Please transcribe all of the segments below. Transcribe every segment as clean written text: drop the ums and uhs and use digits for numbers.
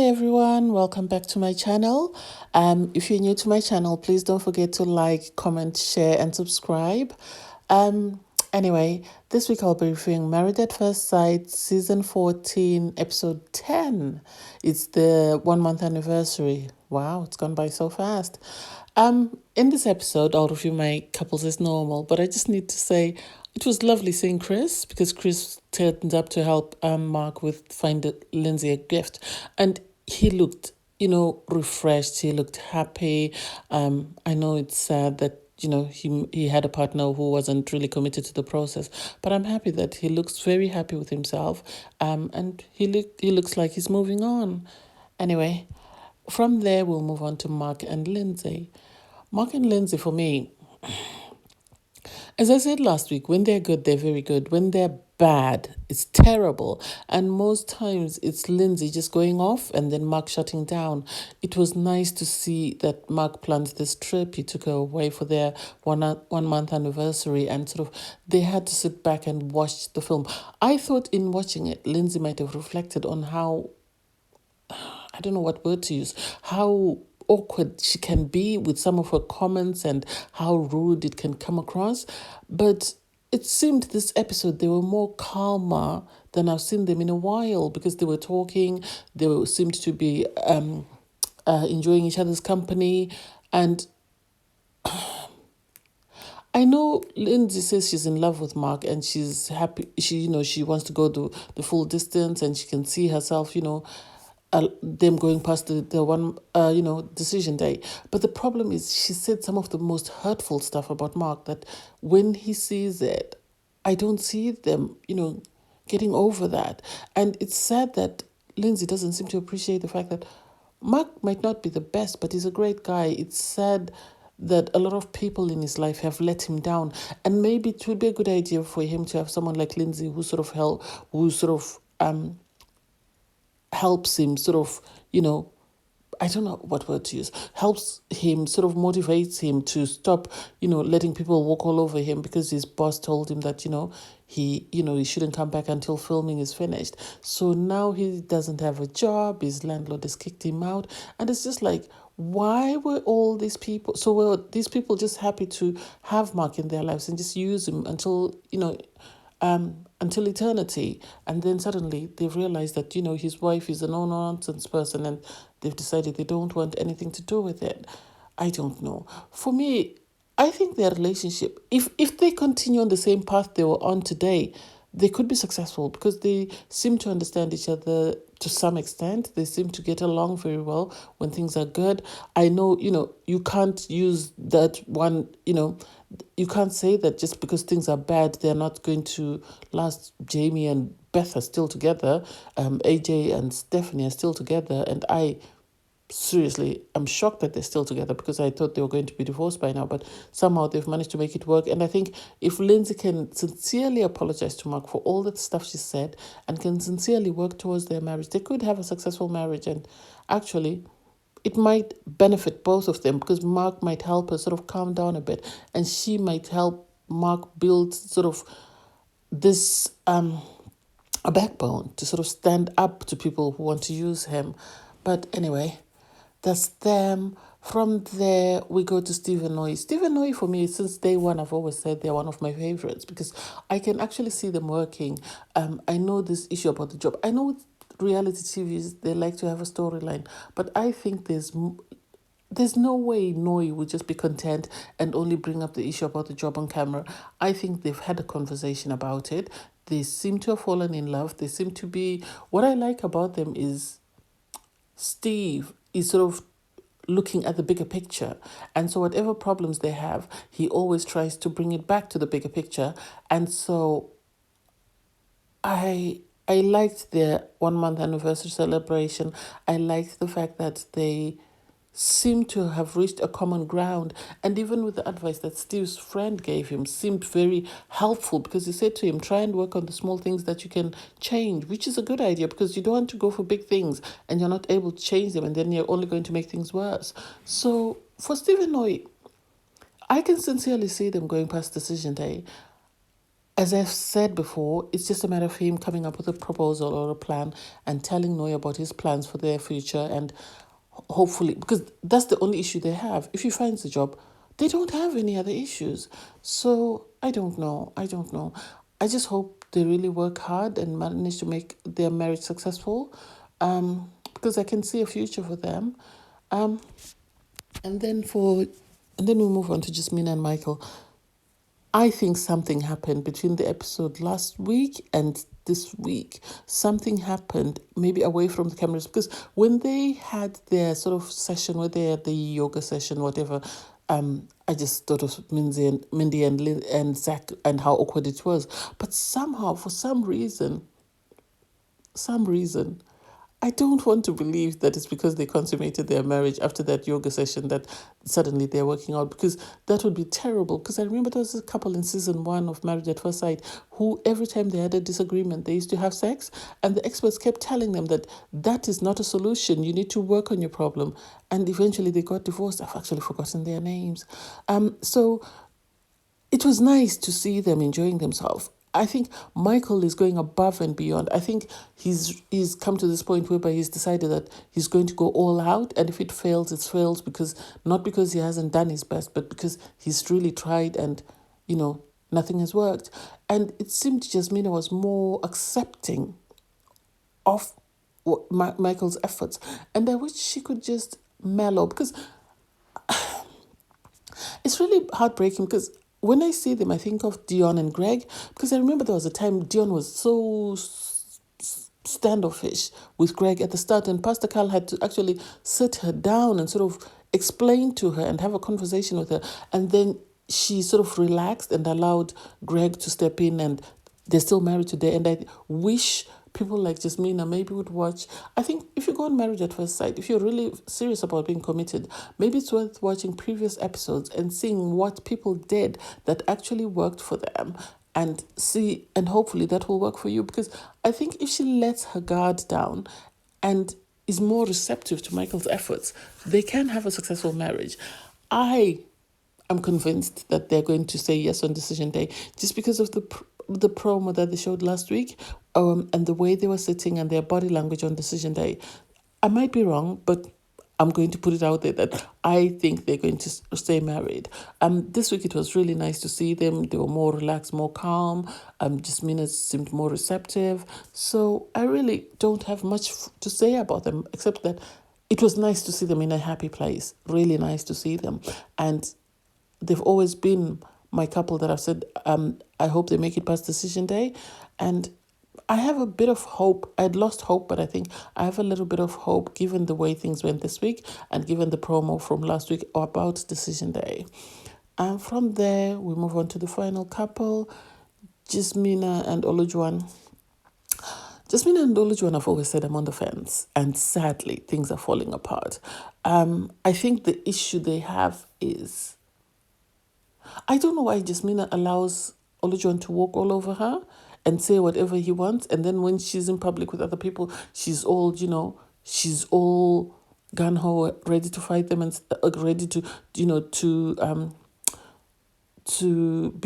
everyone, welcome back to my channel. If you're new to my channel, please don't forget to like, comment, share and subscribe. Anyway, this week I'll be reviewing Married at First Sight season 14 episode 10. It's the 1 month anniversary. Wow, it's gone by so fast. In this episode I'll review my couples as normal, but I just need to say it was lovely seeing Chris, because Chris turned up to help Mark with find Lindsey a gift, and he looked, refreshed. He looked happy. I know it's sad that he had a partner who wasn't really committed to the process, but I'm happy that he looks very happy with himself. And he looks like he's moving on. Anyway, from there we'll move on to Mark and Lindsey. Mark and Lindsey, for me, as I said last week, when they're good, they're very good. When they're bad, it's terrible. And most times it's Lindsey just going off and then Mark shutting down. It was nice to see that Mark planned this trip. He took her away for their 1 month anniversary, and sort of they had to sit back and watch the film. I thought in watching it, Lindsey might have reflected on how, I don't know what word to use, how awkward she can be with some of her comments and how rude it can come across. But it seemed this episode they were more calmer than I've seen them in a while, because they were talking, seemed to be enjoying each other's company. And I know Lindsey says she's in love with Mark and she's happy. She wants to go the full distance, and she can see herself, them going past the one, decision day. But the problem is, she said some of the most hurtful stuff about Mark that when he sees it, I don't see them, getting over that. And it's sad that Lindsey doesn't seem to appreciate the fact that Mark might not be the best, but he's a great guy. It's sad that a lot of people in his life have let him down. And maybe it would be a good idea for him to have someone like Lindsey who helps him I don't know what word to use, helps him, motivates him to stop, letting people walk all over him because his boss told him that, he shouldn't come back until filming is finished. So now he doesn't have a job, his landlord has kicked him out. And it's just like, why were all these people, were these people just happy to have Mark in their lives and just use him until eternity? And then suddenly they've realized that, his wife is a no-nonsense person, and they've decided they don't want anything to do with it. I don't know. For me, I think their relationship, if they continue on the same path they were on today, they could be successful, because they seem to understand each other to some extent. They seem to get along very well when things are good. I know, you can't use that one, you can't say that just because things are bad, they're not going to last. Jamie and Beth are still together. AJ and Stephanie are still together. And seriously, I'm shocked that they're still together, because I thought they were going to be divorced by now, but somehow they've managed to make it work. And I think if Lindsey can sincerely apologize to Mark for all the stuff she said and can sincerely work towards their marriage, they could have a successful marriage. And actually, it might benefit both of them, because Mark might help her calm down a bit, and she might help Mark build this a backbone to stand up to people who want to use him. But anyway, that's them. From there, we go to Steve and Noe. Steve and Noe, for me, since day one, I've always said they're one of my favorites, because I can actually see them working. I know this issue about the job. I know with reality TVs, they like to have a storyline, but I think there's no way Noe would just be content and only bring up the issue about the job on camera. I think they've had a conversation about it. They seem to have fallen in love. They seem to be... What I like about them is Steve is looking at the bigger picture. And so whatever problems they have, he always tries to bring it back to the bigger picture. And so I liked their 1 month anniversary celebration. I liked the fact that they seem to have reached a common ground. And even with the advice that Steve's friend gave him seemed very helpful, because he said to him, try and work on the small things that you can change, which is a good idea, because you don't want to go for big things and you're not able to change them, and then you're only going to make things worse. So for Steve and Noe, I can sincerely see them going past decision day. As I've said before, it's just a matter of him coming up with a proposal or a plan and telling Noe about his plans for their future, and hopefully, because that's the only issue they have. If he finds a job, they don't have any other issues. So I don't know. I just hope they really work hard and manage to make their marriage successful, because I can see a future for them. Um, and then we move on to Jasmina and Michael. I think something happened between the episode last week and this week. Something happened, maybe away from the cameras, because when they had their sort of session, where they had the yoga session, whatever, I just thought of Mindy and Zach and how awkward it was. But somehow, for some reason, I don't want to believe that it's because they consummated their marriage after that yoga session that suddenly they're working out, because that would be terrible. Because I remember there was a couple in season 1 of Married at First Sight who every time they had a disagreement, they used to have sex, and the experts kept telling them that that is not a solution. You need to work on your problem. And eventually they got divorced. I've actually forgotten their names. So it was nice to see them enjoying themselves. I think Michael is going above and beyond. I think he's come to this point whereby he's decided that he's going to go all out, and if it fails, it fails because not because he hasn't done his best, but because he's really tried and nothing has worked. And it seemed Jasmina was more accepting of Michael's efforts, and I wish she could just mellow, because it's really heartbreaking, because when I see them, I think of Dion and Greg, because I remember there was a time Dion was so standoffish with Greg at the start, and Pastor Carl had to actually sit her down and sort of explain to her and have a conversation with her, and then she sort of relaxed and allowed Greg to step in, and they're still married today. And I wish people like Jasmina maybe would watch. I think if you go on Married at First Sight, if you're really serious about being committed, maybe it's worth watching previous episodes and seeing what people did that actually worked for them, and hopefully that will work for you. Because I think if she lets her guard down and is more receptive to Michael's efforts, they can have a successful marriage. I'm convinced that they're going to say yes on decision day, just because of the promo that they showed last week, and the way they were sitting and their body language on decision day. I might be wrong, but I'm going to put it out there that I think they're going to stay married. This week it was really nice to see them. They were more relaxed, more calm. Jasmina seemed more receptive. So I really don't have much to say about them, except that it was nice to see them in a happy place. Really nice to see them. And they've always been my couple that I've said, I hope they make it past decision day. And I have a bit of hope. I'd lost hope, but I think I have a little bit of hope given the way things went this week and given the promo from last week about decision day. And from there, we move on to the final couple, Jasmina and Olajuan. Jasmina and Olajuan, I've always said I'm on the fence, and sadly, things are falling apart. I think the issue they have is, I don't know why Jasmina allows Olajuan to walk all over her and say whatever he wants, and then when she's in public with other people, she's all gun-ho, ready to fight them and ready to be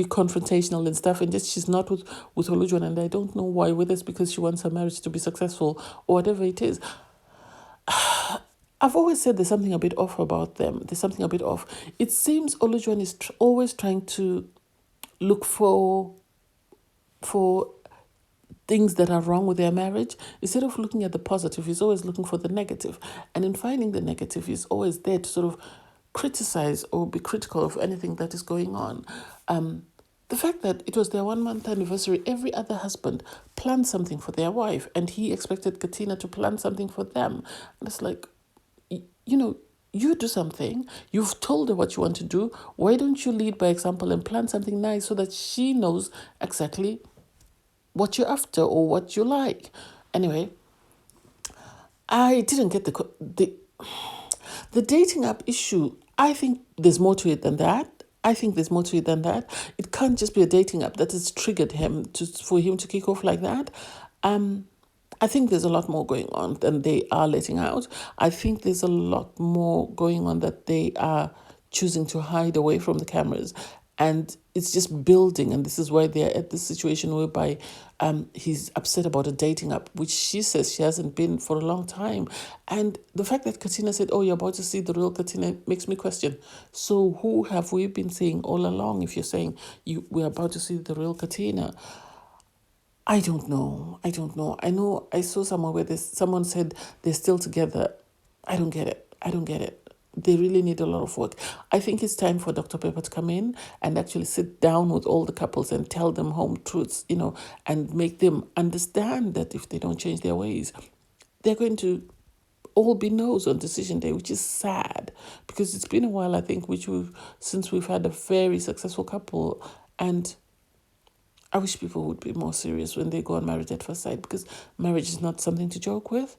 confrontational and stuff, and just she's not with Olajuan. And I don't know why, whether it's because she wants her marriage to be successful or whatever it is. I've always said there's something a bit off about them. There's something a bit off. It seems Olajuan is always trying to look for things that are wrong with their marriage. Instead of looking at the positive, he's always looking for the negative. And in finding the negative, he's always there to sort of criticize or be critical of anything that is going on. The fact that it was their 1 month anniversary, every other husband planned something for their wife, and he expected Katina to plan something for them. And it's like, you do something. You've told her what you want to do. Why don't you lead by example and plan something nice so that she knows exactly what you're after or what you like? Anyway, I didn't get the dating app issue. I think there's more to it than that. It can't just be a dating app that has triggered him for him to kick off like that. I think there's a lot more going on than they are letting out. I think there's a lot more going on that they are choosing to hide away from the cameras. and it's just building. And this is why they're at this situation whereby he's upset about a dating app, which she says she hasn't been for a long time. And the fact that Katina said, oh, you're about to see the real Katina, makes me question. So who have we been seeing all along if you're saying we're about to see the real Katina? I don't know. I know I saw somewhere where someone said they're still together. I don't get it. They really need a lot of work. I think it's time for Dr. Pepper to come in and actually sit down with all the couples and tell them home truths, and make them understand that if they don't change their ways, they're going to all be no's on decision day, which is sad because it's been a while, I think, since we've had a very successful couple. And I wish people would be more serious when they go on Married at First Sight, because marriage is not something to joke with.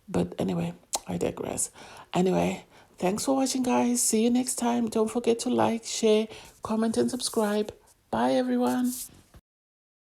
But anyway, I digress. Anyway, thanks for watching, guys. See you next time. Don't forget to like, share, comment, and subscribe. Bye, everyone.